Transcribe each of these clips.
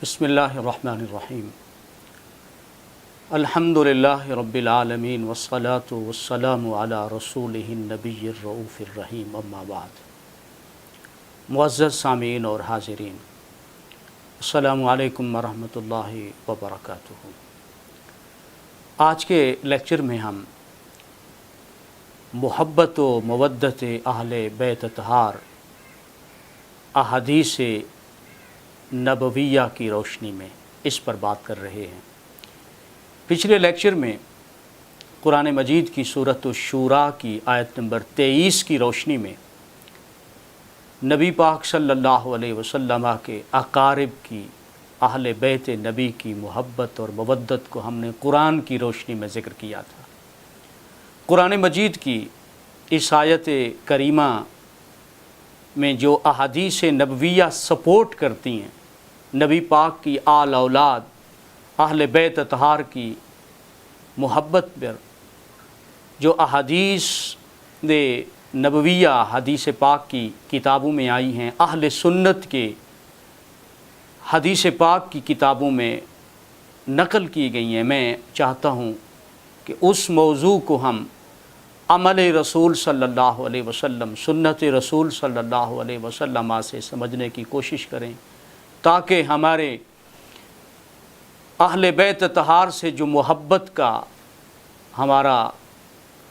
بسم اللہ الرحمن الرحیم الحمدللہ رب العالمین والصلاة والسلام علی رسولہ النبی الرؤوف الرحیم اما بعد۔ معزز سامعین اور حاضرین، السلام علیکم ورحمۃ اللہ وبرکاتہ۔ آج کے لیکچر میں ہم محبت و مودت اہل بیت اطہار احادیث نبویہ کی روشنی میں اس پر بات کر رہے ہیں۔ پچھلے لیکچر میں قرآن مجید کی سورۃ الشورى کی آیت نمبر 23 کی روشنی میں نبی پاک صلی اللہ علیہ وسلم کے اقارب کی، اہل بیت نبی کی محبت اور مودت کو ہم نے قرآن کی روشنی میں ذکر کیا تھا۔ قرآن مجید کی اس آیت کریمہ میں جو احادیث نبویہ سپورٹ کرتی ہیں نبی پاک کی آل اولاد اہل بیت اطہار کی محبت پر، جو احادیث نبویہ حدیث پاک کی کتابوں میں آئی ہیں، اہل سنت کے حدیث پاک کی کتابوں میں نقل کی گئی ہیں، میں چاہتا ہوں کہ اس موضوع کو ہم عمل رسول صلی اللہ علیہ وسلم، سنت رسول صلی اللہ علیہ وسلم سے سمجھنے کی کوشش کریں، تاکہ ہمارے اہل بیت اطہار سے جو محبت کا ہمارا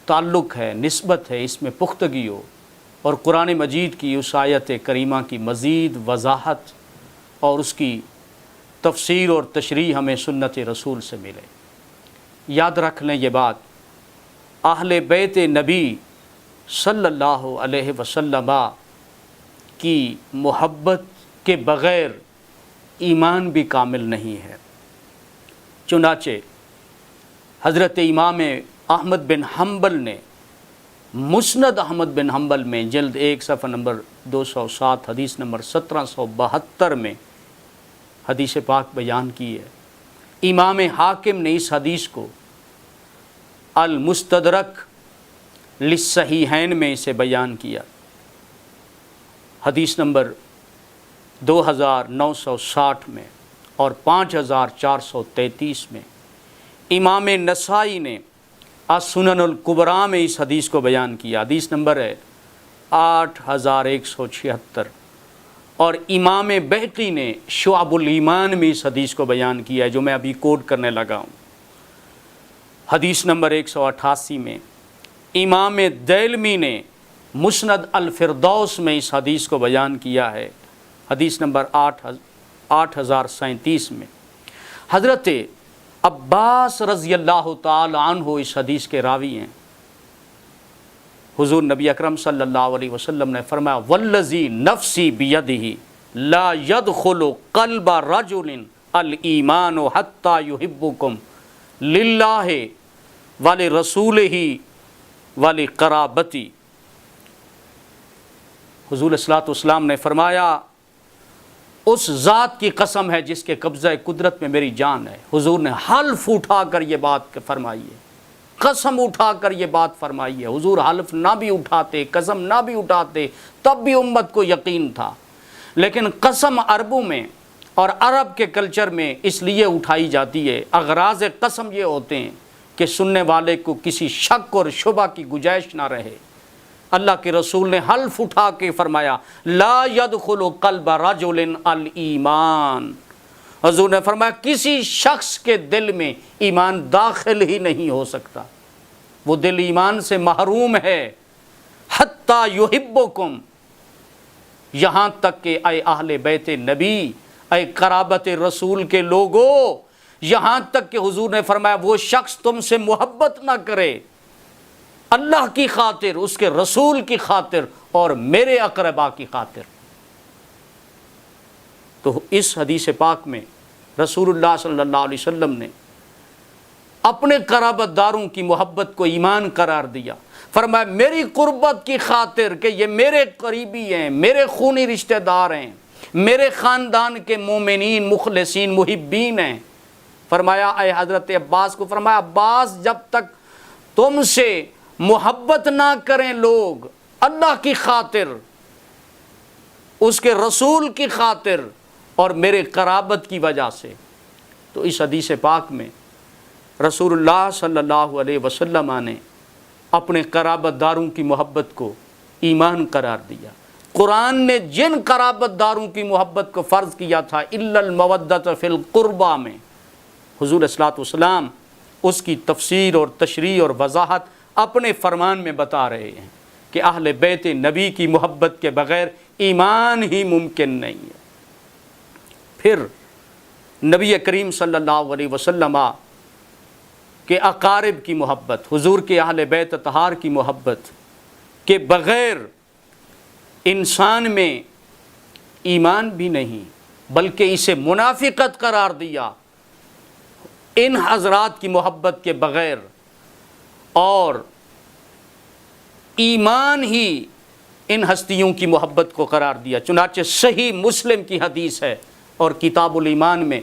تعلق ہے، نسبت ہے، اس میں پختگی ہو اور قرآن مجید کی اس آیت کریمہ کی مزید وضاحت اور اس کی تفسیر اور تشریح ہمیں سنت رسول سے ملے۔ یاد رکھ لیں یہ بات، اہل بیت نبی صلی اللہ علیہ وسلم کی محبت کے بغیر ایمان بھی کامل نہیں ہے۔ چنانچہ حضرت امام احمد بن حنبل نے مسند احمد بن حنبل میں جلد 1 صفحہ نمبر 207 حدیث نمبر 1772 میں حدیث پاک بیان کی ہے۔ امام حاکم نے اس حدیث کو المستدرک للصحیحین میں اسے بیان کیا، حدیث نمبر 2960 میں اور 5433 میں۔ امام نسائی نے السنن الکبریٰ میں اس حدیث کو بیان کیا، حدیث نمبر ہے 8176، اور امام بہقی نے شعب الایمان میں اس حدیث کو بیان کیا ہے جو میں ابھی کوٹ کرنے لگا ہوں، حدیث نمبر 188 میں۔ امام دیلمی نے مسند الفردوس میں اس حدیث کو بیان کیا ہے، حدیث نمبر 8037 میں۔ حضرت عباس رضی اللہ تعالی عنہ اس حدیث کے راوی ہیں۔ حضور نبی اکرم صلی اللہ علیہ وسلم نے فرمایا، والذی نفسی بیدہ لا يدخل قلب رجل الایمان حتی یحبکم للہ ولرسولہ ولقرابتی۔ حضور صلی اللہ علیہ وسلم نے فرمایا، اس ذات کی قسم ہے جس کے قبضہ قدرت میں میری جان ہے۔ حضور نے حلف اٹھا کر یہ بات فرمائی ہے، قسم اٹھا کر یہ بات فرمائی ہے۔ حضور حلف نہ بھی اٹھاتے، قسم نہ بھی اٹھاتے، تب بھی امت کو یقین تھا، لیکن قسم عربوں میں اور عرب کے کلچر میں اس لیے اٹھائی جاتی ہے، اغراض قسم یہ ہوتے ہیں کہ سننے والے کو کسی شک اور شبہ کی گنجائش نہ رہے۔ اللہ کے رسول نے حلف اٹھا کے فرمایا، لا يدخل قلب رجل الایمان۔ حضور نے فرمایا کسی شخص کے دل میں ایمان داخل ہی نہیں ہو سکتا، وہ دل ایمان سے محروم ہے، حتی یحبکم، یہاں تک کہ اے اہل بیت نبی، اے قرابت رسول کے لوگوں، یہاں تک کہ حضور نے فرمایا وہ شخص تم سے محبت نہ کرے اللہ کی خاطر، اس کے رسول کی خاطر اور میرے اقربا کی خاطر۔ تو اس حدیث پاک میں رسول اللہ صلی اللہ علیہ وسلم نے اپنے قرابت داروں کی محبت کو ایمان قرار دیا، فرمایا میری قربت کی خاطر کہ یہ میرے قریبی ہیں، میرے خونی رشتہ دار ہیں، میرے خاندان کے مومنین مخلصین محبین ہیں۔ فرمایا اے حضرت عباس کو، فرمایا عباس جب تک تم سے محبت نہ کریں لوگ اللہ کی خاطر، اس کے رسول کی خاطر اور میرے قرابت کی وجہ سے۔ تو اس حدیث پاک میں رسول اللہ صلی اللہ علیہ وسلم نے اپنے قرابت داروں کی محبت کو ایمان قرار دیا۔ قرآن نے جن قرابت داروں کی محبت کو فرض کیا تھا الا المودۃ فی القربہ میں، حضور صلی اللہ علیہ وسلم اس کی تفسیر اور تشریح اور وضاحت اپنے فرمان میں بتا رہے ہیں کہ اہل بیت نبی کی محبت کے بغیر ایمان ہی ممکن نہیں ہے۔ پھر نبی کریم صلی اللہ علیہ وسلم کے اقارب کی محبت، حضور کے اہل بیت اطہار کی محبت کے بغیر انسان میں ایمان بھی نہیں، بلکہ اسے منافقت قرار دیا۔ ان حضرات کی محبت کے بغیر اور ایمان ہی ان ہستیوں کی محبت کو قرار دیا۔ چنانچہ صحیح مسلم کی حدیث ہے اور کتاب الایمان میں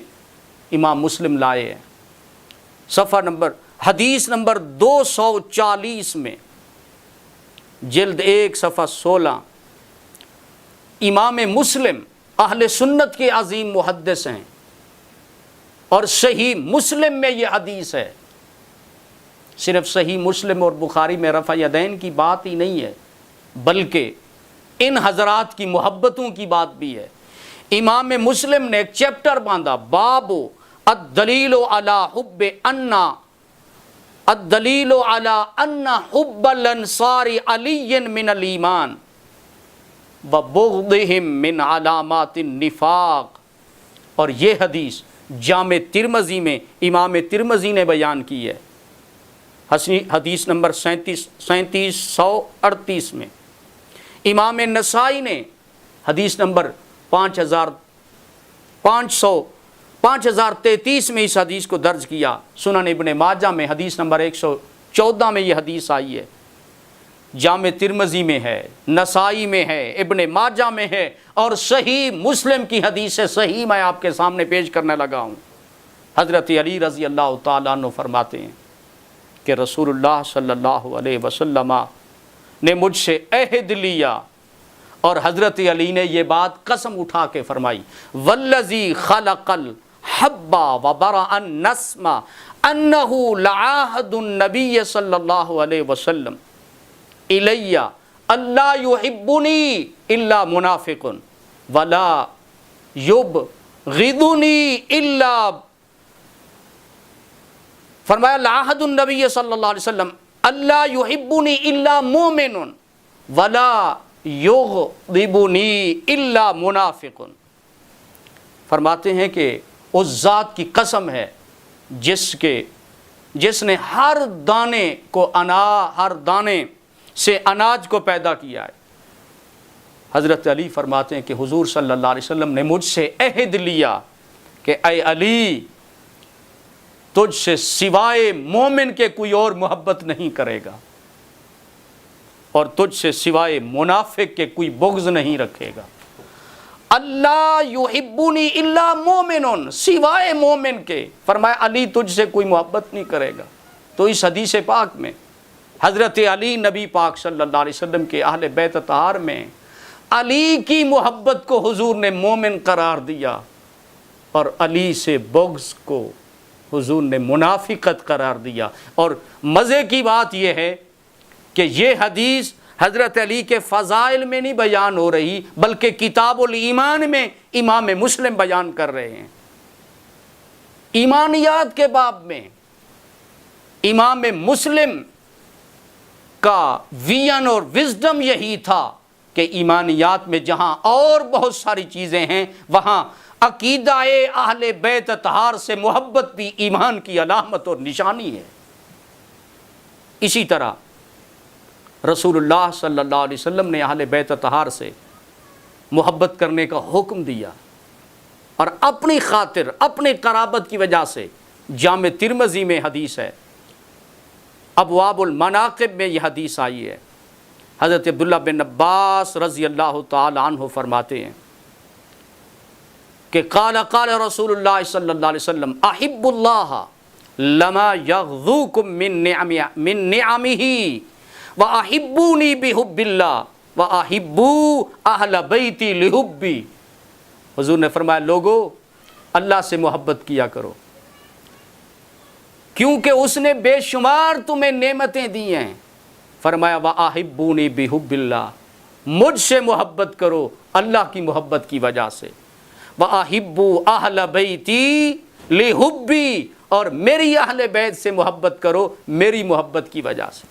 امام مسلم لائے ہیں، حدیث نمبر 240 میں، جلد 1 صفحہ 16۔ امام مسلم اہل سنت کے عظیم محدث ہیں اور صحیح مسلم میں یہ حدیث ہے۔ صرف صحیح مسلم اور بخاری میں رفع یدین کی بات ہی نہیں ہے، بلکہ ان حضرات کی محبتوں کی بات بھی ہے۔ امام مسلم نے ایک چیپٹر باندھا، باب الدلیل علی حب الدلیل علی ان حب الانصار علی من الایمان وبغضهم من علامات النفاق۔ اور یہ حدیث جامع ترمذی میں امام ترمذی نے بیان کی ہے، حدیث نمبر 3738 میں۔ امام نسائی نے حدیث نمبر 5033 میں اس حدیث کو درج کیا۔ سنن ابن ماجہ میں حدیث نمبر 114 میں یہ حدیث آئی ہے، جامع ترمذی میں ہے، نسائی میں ہے، ابن ماجہ میں ہے، اور صحیح مسلم کی حدیث صحیح میں آپ کے سامنے پیش کرنے لگا ہوں۔ حضرت علی رضی اللہ تعالیٰ عنہ فرماتے ہیں کہ رسول اللہ صلی اللہ علیہ وسلم نے مجھ سے عہد لیا، اور حضرت علی نے یہ بات قسم اٹھا کے فرمائی، والذی خلق الحب وبرأ النسم انہ لعہد النبی صلی اللہ علیہ وسلم الی اللہ یحبنی الا منافق ولا یبغضنی الا، فرمایا لعہد النبی صلی اللہ علیہ وسلم اللہ یحبنی الا مومن ولا یغضبنی الا منافق۔ فرماتے ہیں کہ اس ذات کی قسم ہے جس نے ہر دانے سے اناج کو پیدا کیا ہے۔ حضرت علی فرماتے ہیں کہ حضور صلی اللہ علیہ وسلم نے مجھ سے عہد لیا کہ اے علی، تجھ سے سوائے مومن کے کوئی اور محبت نہیں کرے گا، اور تجھ سے سوائے منافق کے کوئی بغض نہیں رکھے گا۔ اللہ یحبنی الا مومن، سوائے مومن کے، فرمایا علی تجھ سے کوئی محبت نہیں کرے گا۔ تو اس حدیث پاک میں حضرت علی نبی پاک صلی اللہ علیہ وسلم کے اہل بیت اطہار میں علی کی محبت کو حضور نے مومن قرار دیا، اور علی سے بغض کو حضور نے منافقت قرار دیا۔ اور مزے کی بات یہ ہے کہ یہ حدیث حضرت علی کے فضائل میں نہیں بیان ہو رہی، بلکہ کتاب الایمان میں امام مسلم بیان کر رہے ہیں۔ ایمانیات کے باب میں امام مسلم کا ویژن اور وزڈم یہی تھا کہ ایمانیات میں جہاں اور بہت ساری چیزیں ہیں، وہاں عقیدہ اہل بیت اطہار سے محبت بھی ایمان کی علامت اور نشانی ہے۔ اسی طرح رسول اللہ صلی اللہ علیہ وسلم نے اہل بیت اطہار سے محبت کرنے کا حکم دیا، اور اپنی خاطر اپنے قرابت کی وجہ سے جامع ترمذی میں حدیث ہے، ابواب المناقب میں یہ حدیث آئی ہے۔ حضرت عبداللہ بن عباس رضی اللہ تعالی عنہ فرماتے ہیں کہ قال رسول اللہ صلی اللہ علیہ وسلم احب اللہ لما یغذوکم من نعمہ وَأَحِبُّونِي بِحُبِّ اللَّهِ وَأَحِبُّوا أَهْلَ بَيْتِي لِحُبِّي۔ حضور نے فرمایا لوگو اللہ سے محبت کیا کرو، کیونکہ اس نے بے شمار تمہیں نعمتیں دی ہیں۔ فرمایا وَأَحِبُّونِي بِحُبِّ اللَّهِ، مجھ سے محبت کرو اللہ کی محبت کی وجہ سے۔ وَأَحِبُّوا أَهْلَ بَيْتِي لِحُبِّي، اور میری اہل بیت سے محبت کرو میری محبت کی وجہ سے۔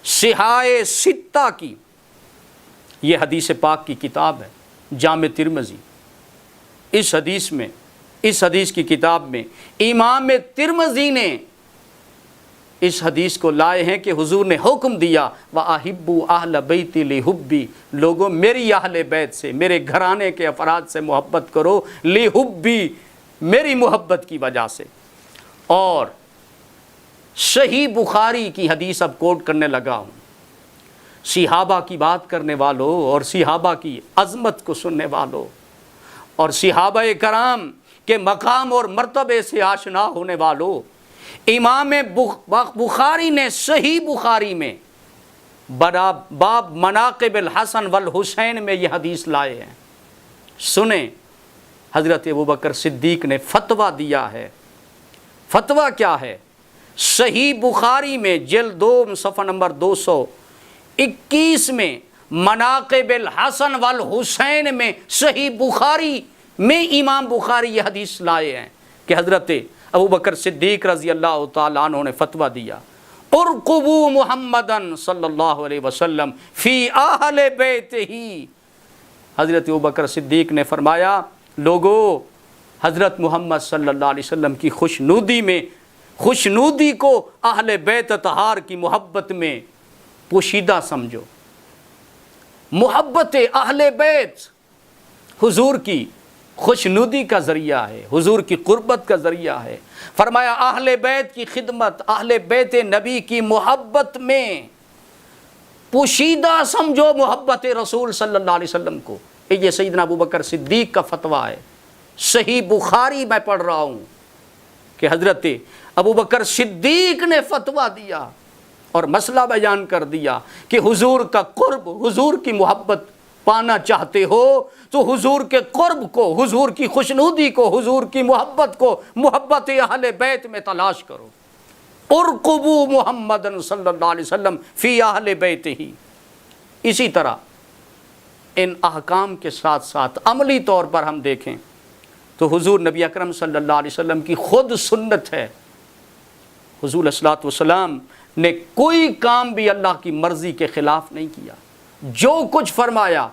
صحائے ستہ کی یہ حدیث پاک کی کتاب ہے، جامع ترمذی۔ اس حدیث کی کتاب میں امام ترمذی نے اس حدیث کو لائے ہیں کہ حضور نے حکم دیا وَأَحِبُّوا أَهْلَ بَيْتِ لِحُبِّي، لوگوں میری اہل بیت سے، میرے گھرانے کے افراد سے محبت کرو، لِحُبِّي، میری محبت کی وجہ سے۔ اور صحیح بخاری کی حدیث اب کوٹ کرنے لگا ہوں، صحابہ کی بات کرنے والوں اور صحابہ کی عظمت کو سننے والوں اور صحابہ کرام کے مقام اور مرتبے سے آشنا ہونے والوں، امام بخاری نے صحیح بخاری میں باب مناقب الحسن والحسین میں یہ حدیث لائے ہیں۔ سنیں حضرت ابوبکر صدیق نے فتویٰ دیا ہے۔ فتویٰ کیا ہے؟ صحیح بخاری میں جلد 2 صفحہ نمبر 221 میں مناقب الحسن والحسین میں صحیح بخاری میں امام بخاری یہ حدیث لائے ہیں کہ حضرت ابوبکر صدیق رضی اللہ تعالیٰ عنہ نے فتویٰ دیا ارقبوا محمدن صلی اللہ علیہ وسلم فی اہل بیتہ، حضرت ابوبکر صدیق نے فرمایا لوگو حضرت محمد صلی اللہ علیہ وسلم کی خوشنودی کو اہل بیت اطہار کی محبت میں پوشیدہ سمجھو۔ محبت اہل بیت حضور کی خوشنودی کا ذریعہ ہے، حضور کی قربت کا ذریعہ ہے۔ فرمایا اہل بیت کی خدمت، اہل بیت نبی کی محبت میں پوشیدہ سمجھو محبت رسول صلی اللہ علیہ وسلم کو۔ یہ سیدنا ابوبکر صدیق کا فتویٰ ہے، صحیح بخاری میں پڑھ رہا ہوں کہ حضرت ابوبکر صدیق نے فتویٰ دیا اور مسئلہ بیان کر دیا کہ حضور کا قرب، حضور کی محبت پانا چاہتے ہو تو حضور کے قرب کو، حضور کی خوشنودی کو، حضور کی محبت کو محبت اہل بیت میں تلاش کرو۔ ارقبوا محمد صلی اللہ علیہ وسلم فی اہل بیتہ۔ اسی طرح ان احکام کے ساتھ ساتھ عملی طور پر ہم دیکھیں تو حضور نبی اکرم صلی اللہ علیہ وسلم کی خود سنت ہے، حضور صلی اللہ علیہ وسلم نے کوئی کام بھی اللہ کی مرضی کے خلاف نہیں کیا۔ جو کچھ فرمایا،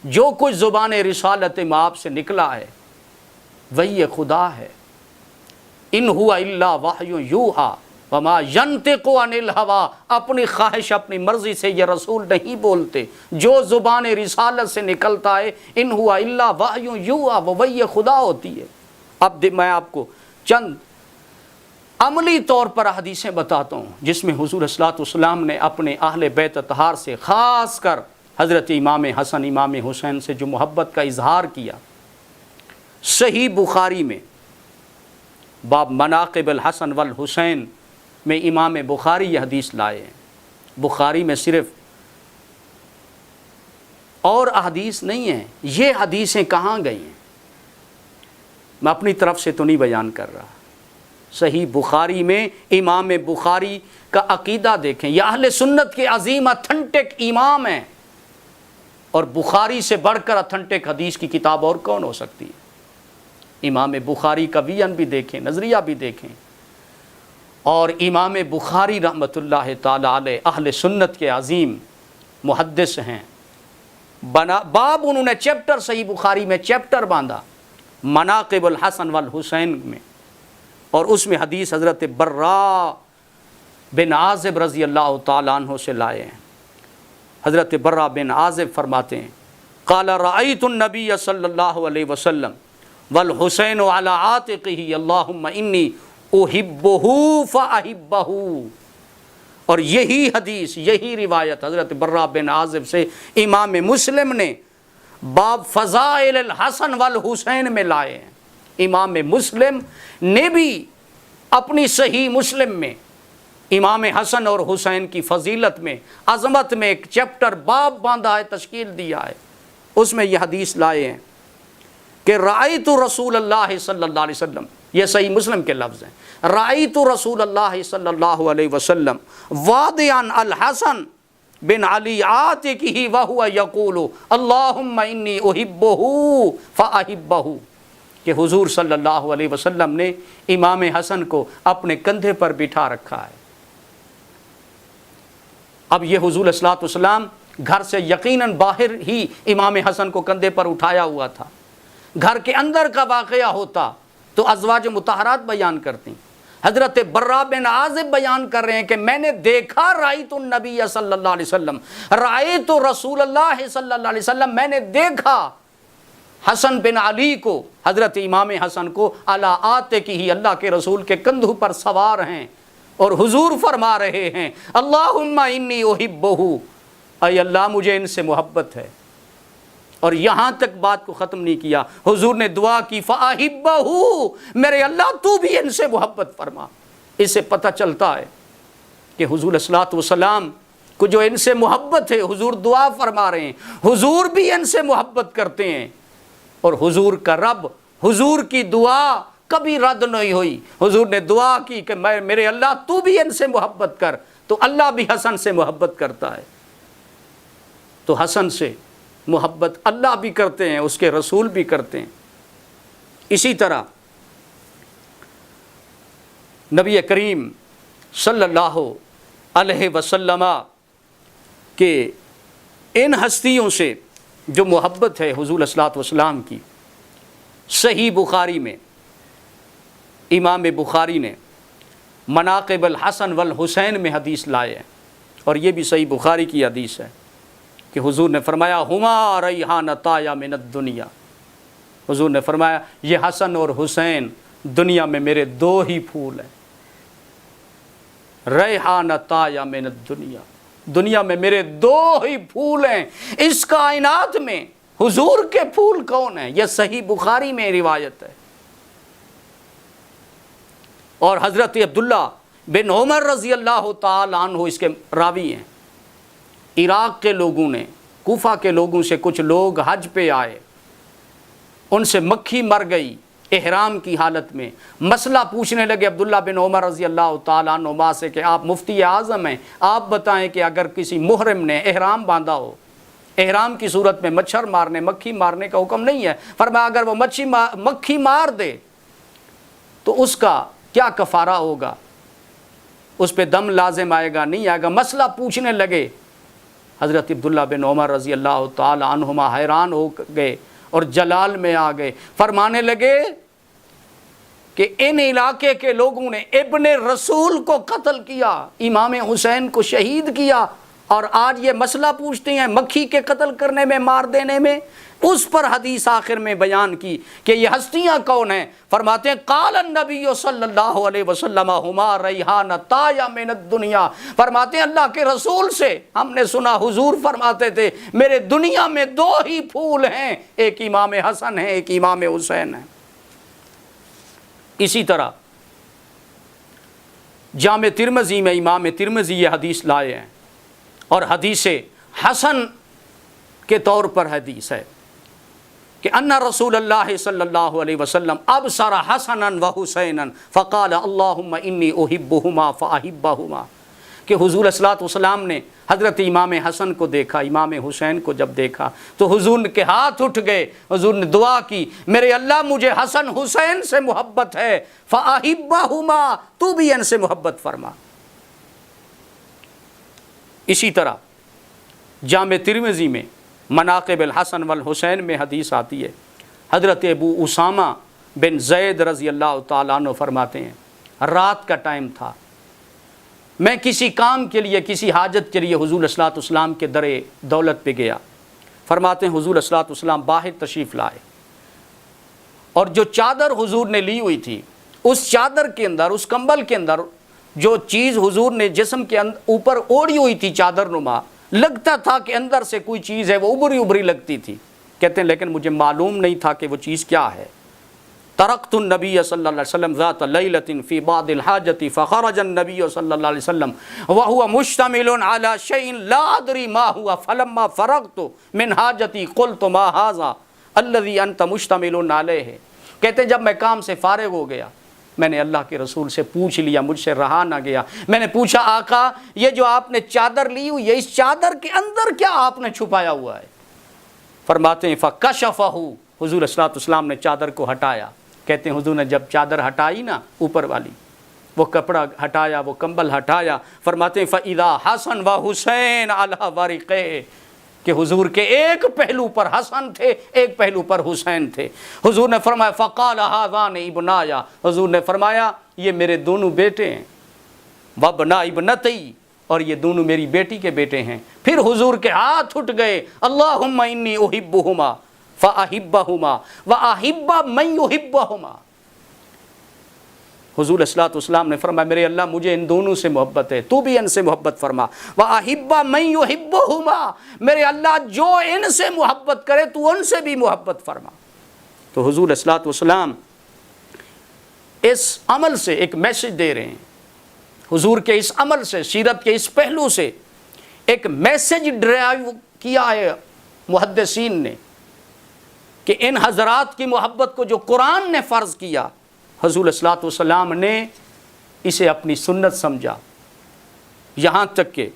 جو کچھ زبان رسالت مآب سے نکلا ہے وہی خدا ہے۔ ان ہوا الا وحی یوحی وما ینطق عن الہوی، اپنی خواہش اپنی مرضی سے یہ رسول نہیں بولتے، جو زبان رسالت سے نکلتا ہے ان ہوا الا وحی یوحی، وہ وحی خدا ہوتی ہے۔ اب میں آپ کو چند عملی طور پر حدیثیں بتاتا ہوں جس میں حضور صلی اللہ علیہ وسلم نے اپنے اہل بیت اطہار سے خاص کر حضرت امام حسن امام حسین سے جو محبت کا اظہار کیا۔ صحیح بخاری میں باب مناقب الحسن والحسین میں امام بخاری یہ حدیث لائے ہیں۔ بخاری میں صرف اور احادیث نہیں ہیں، یہ حدیثیں کہاں گئی ہیں میں اپنی طرف سے تو نہیں بیان کر رہا۔ صحیح بخاری میں امام بخاری کا عقیدہ دیکھیں، یہ اہل سنت کے عظیم اتھنٹک امام ہیں، اور بخاری سے بڑھ کر اتھنٹک حدیث کی کتاب اور کون ہو سکتی ہے؟ امام بخاری کا ویژن بھی دیکھیں، نظریہ بھی دیکھیں۔ اور امام بخاری رحمۃ اللہ تعالی علیہ اہل سنت کے عظیم محدث ہیں۔ باب انہوں نے چیپٹر صحیح بخاری میں چیپٹر باندھا مناقب الحسن والحسین میں، اور اس میں حدیث حضرت برا بن عازب رضی اللہ تعالیٰ عنہ سے لائے ہیں۔ حضرت برا بن عازب فرماتے ہیں قال رأیت النبی صلی اللہ علیہ وسلم والحسین علی عاتقہ اللہم انی احبہ فاحبہ، اور یہی حدیث، یہی روایت حضرت برا بن عازب سے امام مسلم نے باب فضائل الحسن والحسین میں لائے ہیں۔ امام مسلم نے بھی اپنی صحیح مسلم میں امام حسن اور حسین کی فضیلت میں، عظمت میں ایک چیپٹر باب باندھا ہے، تشکیل دیا ہے، اس میں یہ حدیث لائے ہیں کہ رأیت رسول اللہ صلی اللہ علیہ وسلم، یہ صحیح مسلم کے لفظ ہیں، رأیت رسول اللہ صلی اللہ علیہ وسلم وادعا الحسن بن علی عاتقہ وہو یقول اللہم انی احبہ فاحبہ، کہ حضور صلی اللہ علیہ وسلم نے امام حسن کو اپنے کندھے پر بٹھا رکھا ہے۔ اب یہ حضور صلی اللہ علیہ وسلم گھر سے یقیناً باہر ہی امام حسن کو کندھے پر اٹھایا ہوا تھا، گھر کے اندر کا واقعہ ہوتا تو ازواج مطہرات بیان کرتی۔ حضرت برا بن عازب بیان کر رہے ہیں کہ میں نے دیکھا رأیت النبی صلی اللہ علیہ وسلم، رأیت رسول اللہ صلی اللہ علیہ وسلم، میں نے دیکھا حسن بن علی کو، حضرت امام حسن کو علی عاتقہ، اللہ کے رسول کے کندھوں پر سوار ہیں، اور حضور فرما رہے ہیں اللہم انی احبہ، اے اللہ مجھے ان سے محبت ہے۔ اور یہاں تک بات کو ختم نہیں کیا، حضور نے دعا کی فاحبہ، میرے اللہ تو بھی ان سے محبت فرما۔ اس سے پتہ چلتا ہے کہ حضور صلی اللہ علیہ وسلم کو جو ان سے محبت ہے، حضور دعا فرما رہے ہیں، حضور بھی ان سے محبت کرتے ہیں، اور حضور کا رب، حضور کی دعا کبھی رد نہیں ہوئی۔ حضور نے دعا کی کہ میرے اللہ تو بھی ان سے محبت کر، تو اللہ بھی حسن سے محبت کرتا ہے۔ تو حسن سے محبت اللہ بھی کرتے ہیں، اس کے رسول بھی کرتے ہیں۔ اسی طرح نبی کریم صلی اللہ علیہ وسلم کے ان ہستیوں سے جو محبت ہے حضور صلی اللہ علیہ وسلم کی، صحیح بخاری میں امام بخاری نے مناقب الحسن والحسین میں حدیث لائے ہیں، اور یہ بھی صحیح بخاری کی حدیث ہے کہ حضور نے فرمایا ہما ریحانتایا من الدنیا، حضور نے فرمایا یہ حسن اور حسین دنیا میں میرے دو ہی پھول ہیں، ریحانتایا من الدنیا، دنیا میں میرے دو ہی پھول ہیں۔ اس کائنات میں حضور کے پھول کون ہیں؟ یہ صحیح بخاری میں روایت ہے۔ اور حضرت عبداللہ بن عمر رضی اللہ تعالی عنہ اس کے راوی ہیں۔ عراق کے لوگوں نے، کوفہ کے لوگوں سے کچھ لوگ حج پہ آئے، ان سے مکھی مر گئی احرام کی حالت میں، مسئلہ پوچھنے لگے عبداللہ بن عمر رضی اللہ تعالیٰ عنہ سے کہ آپ مفتی اعظم ہیں، آپ بتائیں کہ اگر کسی محرم نے احرام باندھا ہو، احرام کی صورت میں مچھر مارنے، مکھی مارنے کا حکم نہیں ہے، فرمایا اگر وہ مکھی مار دے تو اس کا کیا کفارہ ہوگا؟ اس پہ دم لازم آئے گا نہیں آئے گا؟ مسئلہ پوچھنے لگے۔ حضرت عبداللہ بن عمر رضی اللہ تعالی عنہما حیران ہو گئے اور جلال میں آ گئے، فرمانے لگے کہ ان علاقے کے لوگوں نے ابن رسول کو قتل کیا، امام حسین کو شہید کیا، اور آج یہ مسئلہ پوچھتے ہیں مکھی کے قتل کرنے میں، مار دینے میں۔ اس پر حدیث آخر میں بیان کی کہ یہ ہستیاں کون ہیں، فرماتے ہیں قال النبی صلی اللہ علیہ وسلم ہما ریحانتایا من الدنیا، فرماتے ہیں اللہ کے رسول سے ہم نے سنا حضور فرماتے تھے میرے دنیا میں دو ہی پھول ہیں، ایک امام حسن ہے، ایک امام حسین ہے۔ اسی طرح جامع ترمذی میں امام ترمذی یہ حدیث لائے ہیں، اور حدیث حسن کے طور پر حدیث ہے کہ ان رسول اللہ صلی اللہ علیہ وسلم ابصر حسنا و حسینا فقال اللہم انی احبہما فاحبہما، کہ حضور صلی اللہ علیہ وسلم نے حضرت امام حسن کو دیکھا، امام حسین کو جب دیکھا تو حضور کے ہاتھ اٹھ گئے، حضور نے دعا کی میرے اللہ مجھے حسن حسین سے محبت ہے، فاحبہما تو بھی ان سے محبت فرما۔ اسی طرح جامع ترمذی میں مناقب الحسن والحسین میں حدیث آتی ہے، حضرت ابو اسامہ بن زید رضی اللہ تعالیٰ عنہ فرماتے ہیں رات کا ٹائم تھا، میں کسی کام کے لیے، کسی حاجت کے لیے حضور صلی اللہ علیہ وسلم کے در دولت پہ گیا، فرماتے ہیں حضور صلی اللہ علیہ وسلم باہر تشریف لائے، اور جو چادر حضور نے لی ہوئی تھی اس چادر کے اندر، اس کمبل کے اندر جو چیز حضور نے جسم کے اوپر اوڑھی ہوئی تھی چادر نما، لگتا تھا کہ اندر سے کوئی چیز ہے، وہ ابری ابری لگتی تھی۔ کہتے ہیں لیکن مجھے معلوم نہیں تھا کہ وہ چیز کیا ہے۔ ترکت النبی صلی اللہ علیہ وسلم ذات لیلۃ فی بعض الحاجۃ فخرج النبی صلی اللہ علیہ وسلم وهو مشتمل على شیء لا ادری ما هو فلما فرغت من حاجتی قلت ما هذا الذی انت مشتمل علیہ، کہتے ہیں جب میں کام سے فارغ ہو گیا میں نے اللہ کے رسول سے پوچھ لیا، مجھ سے رہا نہ گیا، میں نے پوچھا آقا یہ جو آپ نے چادر لی ہوئی ہے اس چادر کے اندر کیا آپ نے چھپایا ہوا ہے؟ فرماتے ہیں فکشفہ، حضور صلی اللہ علیہ وسلم نے چادر کو ہٹایا. کہتے ہیں حضور نے جب چادر ہٹائی نا اوپر والی، وہ کپڑا ہٹایا، وہ کمبل ہٹایا، فرماتے ہیں فَإِذَا حَسَن وَحُسَيْنَ عَلَى وَرِقِهِ، کہ حضور کے ایک پہلو پر حسن تھے ایک پہلو پر حسین تھے. حضور نے فرمایا فَقَالَ هَذَانِ ابْنَايَ، حضور نے فرمایا یہ میرے دونوں بیٹے ہیں، وَابْنَا ابْنَتِي، اور یہ دونوں میری بیٹی کے بیٹے ہیں. پھر حضور کے ہاتھ اٹھ گئے، اللہم انی احبہما فاحبہما واحب من یحبہما. حضور صلی اللہ علیہ وسلم نے فرمایا میرے اللہ مجھے ان دونوں سے محبت ہے، تو بھی ان سے محبت فرما. واحب من یحبہما، میرے اللہ جو ان سے محبت کرے تو ان سے بھی محبت فرما. تو حضور صلی اللہ علیہ وسلم اس عمل سے ایک میسج دے رہے ہیں. حضور کے اس عمل سے، سیرت کے اس پہلو سے ایک میسج ڈرائیو کیا ہے محدثین نے کہ ان حضرات کی محبت کو جو قرآن نے فرض کیا، حضور صلی اللہ علیہ وسلم نے اسے اپنی سنت سمجھا. یہاں تک کہ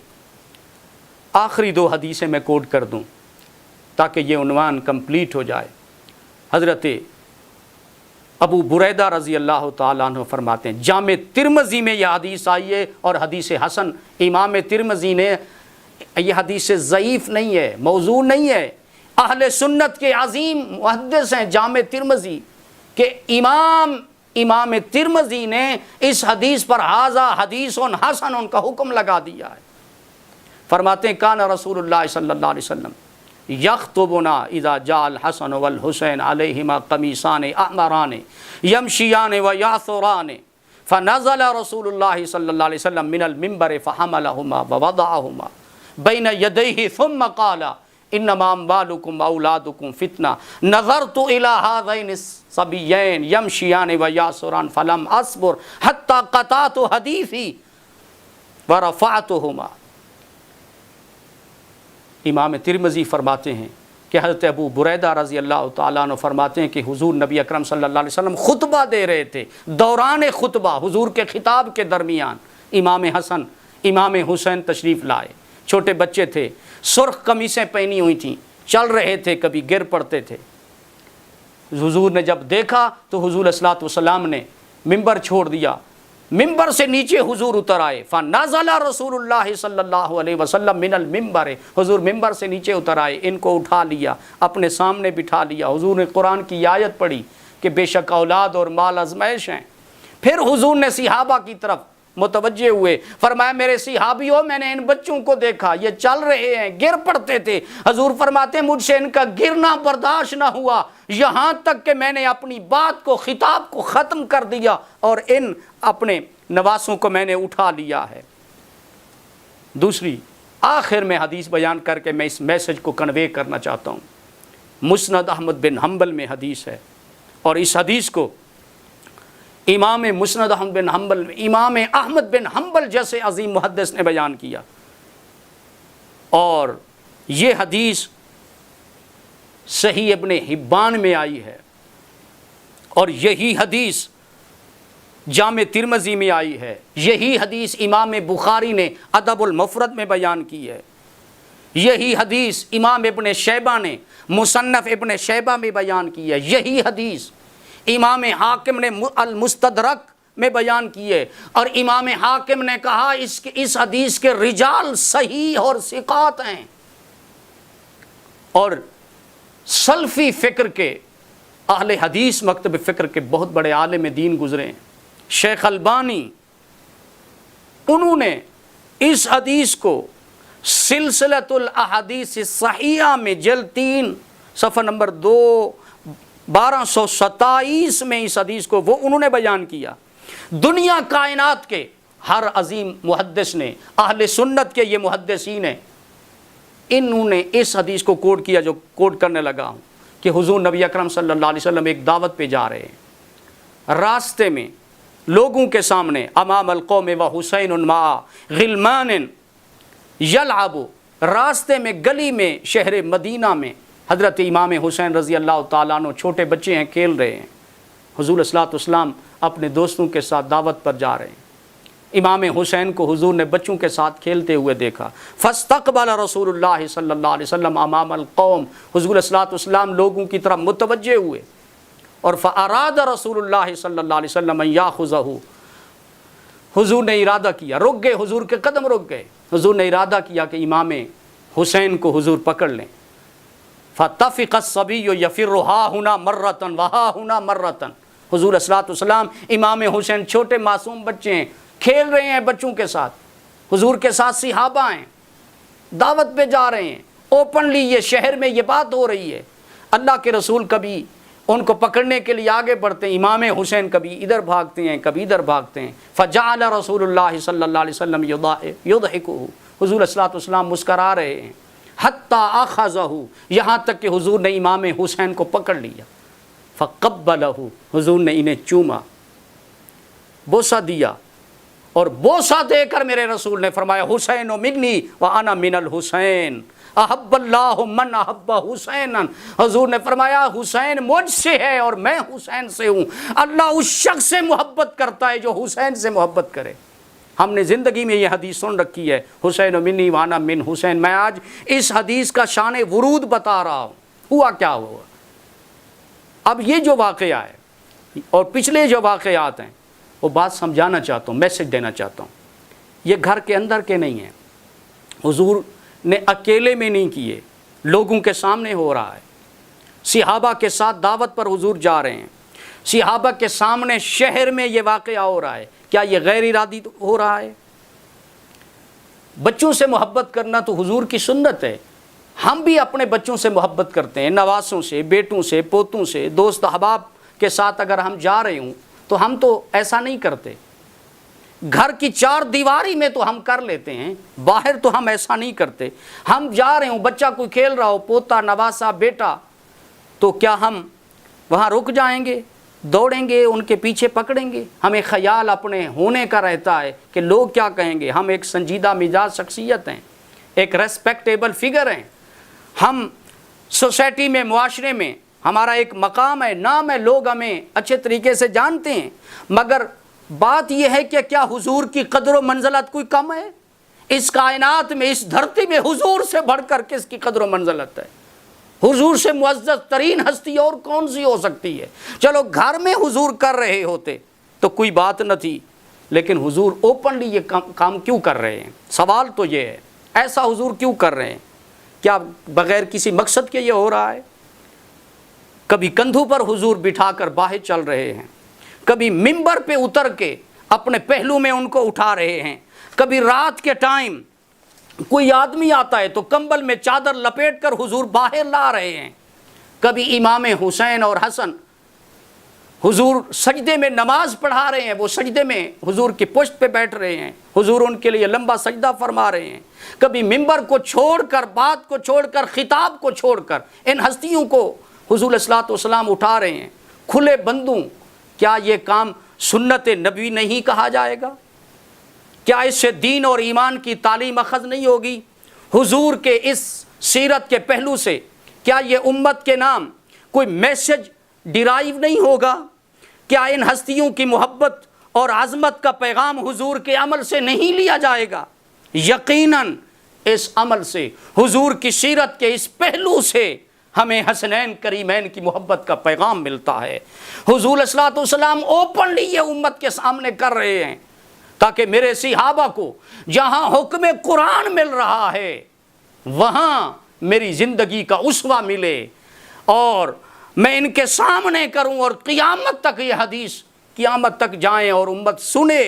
آخری 2 حدیثیں میں کوٹ کر دوں تاکہ یہ عنوان کمپلیٹ ہو جائے. حضرت ابو بریدہ رضی اللہ تعالیٰ عنہ فرماتے ہیں، جامع ترمذی میں یہ حدیث آئی ہے اور حدیث حسن. امام ترمذی نے یہ حدیث ضعیف نہیں ہے، موضوع نہیں ہے، اہل سنت کے عظیم محدث ہیں جامع ترمذی کہ امام ترمذی نے اس حدیث پر ھذا حدیث حسن ان کا حکم لگا دیا ہے. فرماتے ہیں کان رسول اللہ صلی اللہ علیہ وسلم یخطبنا اذا جاء الحسن والحسین علیہما قمیصان احمران یمشیان ویعثران فنزل رسول اللہ صلی اللہ علیہ وسلم من المنبر فحملہما ووضعہما بین یدیہ ثم قال انما اموالکم اولادکم فتنہ نظرت الى هذین الصبیین یمشیان ویعثران فلم اصبر حتی قطعت حدیثی ورفعتہما. امام ترمذی فرماتے ہیں کہ حضرت ابو بریدہ رضی اللہ تعالیٰ عنہ فرماتے ہیں کہ حضور نبی اکرم صلی اللہ علیہ وسلم خطبہ دے رہے تھے. دوران خطبہ حضور کے خطاب کے درمیان امام حسن امام حسین تشریف لائے. چھوٹے بچے تھے، سرخ قمیصیں پہنی ہوئی تھیں، چل رہے تھے، کبھی گر پڑتے تھے. حضور نے جب دیکھا تو حضور صلی اللہ علیہ وسلم نے ممبر چھوڑ دیا، ممبر سے نیچے حضور اتر آئے. فنزل رسول اللہ صلی اللہ علیہ وسلم من المنبر، حضور ممبر سے نیچے اتر آئے، ان کو اٹھا لیا، اپنے سامنے بٹھا لیا. حضور نے قرآن کی آیت پڑھی کہ بے شک اولاد اور مال آزمائش ہیں. پھر حضور نے صحابہ کی طرف متوجہ ہوئے، فرمایا میرے صحابیوں میں نے ان بچوں کو دیکھا، یہ چل رہے ہیں، گر پڑتے تھے. حضور فرماتے ہیں مجھ سے ان کا گرنا برداشت نہ ہوا، یہاں تک کہ میں نے اپنی بات کو، خطاب کو ختم کر دیا اور ان اپنے نواسوں کو میں نے اٹھا لیا ہے. دوسری آخر میں حدیث بیان کر کے میں اس میسج کو کنوے کرنا چاہتا ہوں. مسند احمد بن حنبل میں حدیث ہے اور اس حدیث کو امام مسند احمد بن حنبل، امام احمد بن حنبل جیسے عظیم محدث نے بیان کیا، اور یہ حدیث صحیح ابن حبان میں آئی ہے اور یہی حدیث جامع ترمذی میں آئی ہے. یہی حدیث امام بخاری نے ادب المفرد میں بیان کی ہے. یہی حدیث امام ابن شیبہ نے مصنف ابن شیبہ میں بیان کی ہے. یہی حدیث امام حاکم نے المستدرک میں بیان کی ہے اور امام حاکم نے کہا اس حدیث کے رجال صحیح اور ثقات ہیں. اور سلفی فکر کے، اہل حدیث مکتب فکر کے بہت بڑے عالم دین گزرے ہیں. شیخ البانی، انہوں نے اس حدیث کو سلسلۃ الاحادیث الصحیحہ میں جلد 3 صفحہ نمبر 1227 میں اس حدیث کو انہوں نے بیان کیا. دنیا کائنات کے ہر عظیم محدث نے، اہل سنت کے یہ محدثین ہیں، انہوں نے اس حدیث کو کوٹ کیا جو کوٹ کرنے لگا ہوں کہ حضور نبی اکرم صلی اللہ علیہ وسلم ایک دعوت پہ جا رہے ہیں، راستے میں لوگوں کے سامنے امام القوم و حسین مع غلمان یلعب، راستے میں گلی میں شہر مدینہ میں حضرت امام حسین رضی اللہ تعالیٰ عنہ چھوٹے بچے ہیں، کھیل رہے ہیں، حضور صلی اللہ علیہ وسلم اپنے دوستوں کے ساتھ دعوت پر جا رہے ہیں، امام حسین کو حضور نے بچوں کے ساتھ کھیلتے ہوئے دیکھا، فاستقبل رسول اللہ صلی اللہ علیہ وسلم امام القوم، حضور صلی اللہ علیہ وسلم لوگوں کی طرف متوجہ ہوئے، اور فاراد رسول اللہ صلی اللہ علیہ وسلم ان یاخذہ، حضور نے ارادہ کیا، رک گئے، حضور کے قدم رک گئے، حضور نے ارادہ کیا کہ امام حسین کو حضور پکڑ لیں، فَتَفِقَ الصَّبِيُّ يَفِرُّ هَا هُنَا مَرَّةً وَهَا هُنَا مَرَّةً، حضور صلی اللہ علیہ وسلم امام حسین چھوٹے معصوم بچے ہیں، کھیل رہے ہیں بچوں کے ساتھ، حضور کے ساتھ صحابہ ہیں، دعوت پہ جا رہے ہیں، اوپنلی یہ شہر میں یہ بات ہو رہی ہے، اللہ کے رسول کبھی ان کو پکڑنے کے لیے آگے بڑھتے ہیں، امام حسین کبھی ادھر بھاگتے ہیں کبھی ادھر بھاگتے ہیں، فَجَعَلَ رسول اللہ صلی اللہ علیہ وسلم يُضْحِكُهُ، حضور صلی اللہ علیہ وسلم مسکرا رہے ہیں، حَتَّى أَخَذَهُ، یہاں تک کہ حضور نے امام حسین کو پکڑ لیا، فَقَبَّلَهُ، حضور نے انہیں چوما، بوسہ دیا، اور بوسہ دے کر میرے رسول نے فرمایا حسین منی وَأَنَا مِنَ الْحُسَيْنِ احب اللہ من احب حسین، حضور نے فرمایا حسین مجھ سے ہے اور میں حسین سے ہوں، اللہ اس شخص سے محبت کرتا ہے جو حسین سے محبت کرے۔ ہم نے زندگی میں یہ حدیث سن رکھی ہے، حسین منی وانا من حسین، میں آج اس حدیث کا شان ورود بتا رہا ہوں، ہوا کیا ہوا۔ اب یہ جو واقعہ ہے اور پچھلے جو واقعات ہیں وہ بات سمجھانا چاہتا ہوں، میسج دینا چاہتا ہوں، یہ گھر کے اندر کے نہیں ہیں، حضور نے اکیلے میں نہیں کیے، لوگوں کے سامنے ہو رہا ہے، صحابہ کے ساتھ دعوت پر حضور جا رہے ہیں، صحابہ کے سامنے شہر میں یہ واقعہ ہو رہا ہے، کیا یہ غیر ارادی ہو رہا ہے؟ بچوں سے محبت کرنا تو حضور کی سنت ہے، ہم بھی اپنے بچوں سے محبت کرتے ہیں، نواسوں سے، بیٹوں سے، پوتوں سے، دوست احباب کے ساتھ اگر ہم جا رہے ہوں تو ہم تو ایسا نہیں کرتے، گھر کی چار دیواری میں تو ہم کر لیتے ہیں، باہر تو ہم ایسا نہیں کرتے۔ ہم جا رہے ہوں، بچہ کوئی کھیل رہا ہو، پوتا، نواسا، بیٹا، تو کیا ہم وہاں رک جائیں گے، دوڑیں گے، ان کے پیچھے پکڑیں گے؟ ہمیں خیال اپنے ہونے کا رہتا ہے کہ لوگ کیا کہیں گے، ہم ایک سنجیدہ مزاج شخصیت ہیں، ایک ریسپیکٹیبل فگر ہیں، ہم سوسائٹی میں، معاشرے میں ہمارا ایک مقام ہے، نام ہے، لوگ ہمیں اچھے طریقے سے جانتے ہیں، مگر بات یہ ہے کہ کیا حضور کی قدر و منزلت کوئی کم ہے؟ اس کائنات میں، اس دھرتی میں حضور سے بڑھ کر کس کی قدر و منزلت ہے؟ حضور سے معزز ترین ہستی اور کون سی ہو سکتی ہے؟ چلو گھر میں حضور کر رہے ہوتے تو کوئی بات نہ تھی، لیکن حضور اوپنلی یہ کام کیوں کر رہے ہیں؟ سوال تو یہ ہے، ایسا حضور کیوں کر رہے ہیں؟ کیا بغیر کسی مقصد کے یہ ہو رہا ہے؟ کبھی کندھوں پر حضور بٹھا کر باہر چل رہے ہیں، کبھی ممبر پہ اتر کے اپنے پہلو میں ان کو اٹھا رہے ہیں، کبھی رات کے ٹائم کوئی آدمی آتا ہے تو کمبل میں چادر لپیٹ کر حضور باہر لا رہے ہیں، کبھی امام حسین اور حسن حضور سجدے میں نماز پڑھا رہے ہیں، وہ سجدے میں حضور کی پشت پہ بیٹھ رہے ہیں، حضور ان کے لیے لمبا سجدہ فرما رہے ہیں، کبھی ممبر کو چھوڑ کر، بات کو چھوڑ کر، خطاب کو چھوڑ کر ان ہستیوں کو حضور صلی اللہ علیہ وسلم اٹھا رہے ہیں کھلے بندوں۔ کیا یہ کام سنت نبوی نہیں کہا جائے گا؟ کیا اس سے دین اور ایمان کی تعلیم اخذ نہیں ہوگی؟ حضور کے اس سیرت کے پہلو سے کیا یہ امت کے نام کوئی میسج ڈرائیو نہیں ہوگا؟ کیا ان ہستیوں کی محبت اور عظمت کا پیغام حضور کے عمل سے نہیں لیا جائے گا؟ یقیناً اس عمل سے، حضور کی سیرت کے اس پہلو سے ہمیں حسنین کریمین کی محبت کا پیغام ملتا ہے۔ حضور صلی اللہ علیہ وسلم اوپنلی یہ امت کے سامنے کر رہے ہیں تاکہ میرے صحابہ کو جہاں حکم قرآن مل رہا ہے وہاں میری زندگی کا اسوہ ملے، اور میں ان کے سامنے کروں، اور قیامت تک یہ حدیث قیامت تک جائیں اور امت سنے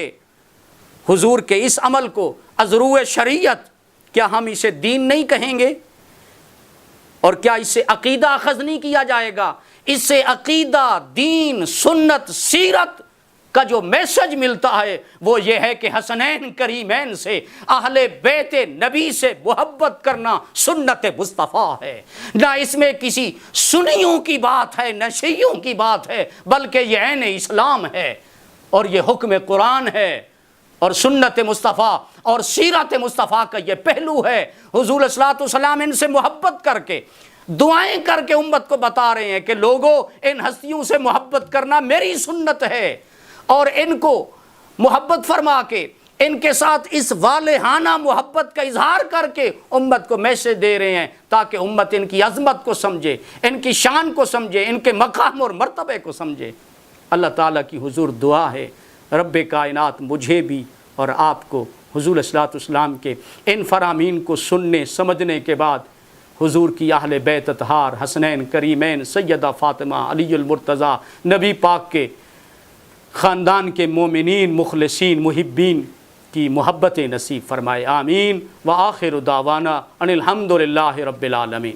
حضور کے اس عمل کو ازروع شریعت۔ کیا ہم اسے دین نہیں کہیں گے؟ اور کیا اس سے عقیدہ اخذ نہیں کیا جائے گا؟ اس سے عقیدہ، دین، سنت، سیرت کا جو میسج ملتا ہے وہ یہ ہے کہ حسنین کریمین سے، اہل بیت نبی سے محبت کرنا سنت مصطفیٰ ہے۔ نہ اس میں کسی سنیوں کی بات ہے، نہ شیعوں کی بات ہے، بلکہ یہ عین اسلام ہے، اور یہ حکم قرآن ہے، اور سنت مصطفیٰ اور سیرت مصطفیٰ کا یہ پہلو ہے۔ حضور صلی اللہ علیہ وسلم ان سے محبت کر کے دعائیں کر کے امت کو بتا رہے ہیں کہ لوگوں ان ہستیوں سے محبت کرنا میری سنت ہے، اور ان کو محبت فرما کے ان کے ساتھ اس والہانہ محبت کا اظہار کر کے امت کو میسج دے رہے ہیں تاکہ امت ان کی عظمت کو سمجھے، ان کی شان کو سمجھے، ان کے مقام اور مرتبے کو سمجھے۔ اللہ تعالیٰ کی حضور دعا ہے رب کائنات مجھے بھی اور آپ کو حضور علیہ الصلوۃ والسلام کے ان فرامین کو سننے سمجھنے کے بعد حضور کی اہل بیت اطہار، حسنین کریمین، سیدہ فاطمہ، علی المرتضیٰ، نبی پاک کے خاندان کے مومنین، مخلصین، محبین کی محبت نصیب فرمائے، آمین۔ وآخر دعوانا ان الحمد للہ رب العالمین۔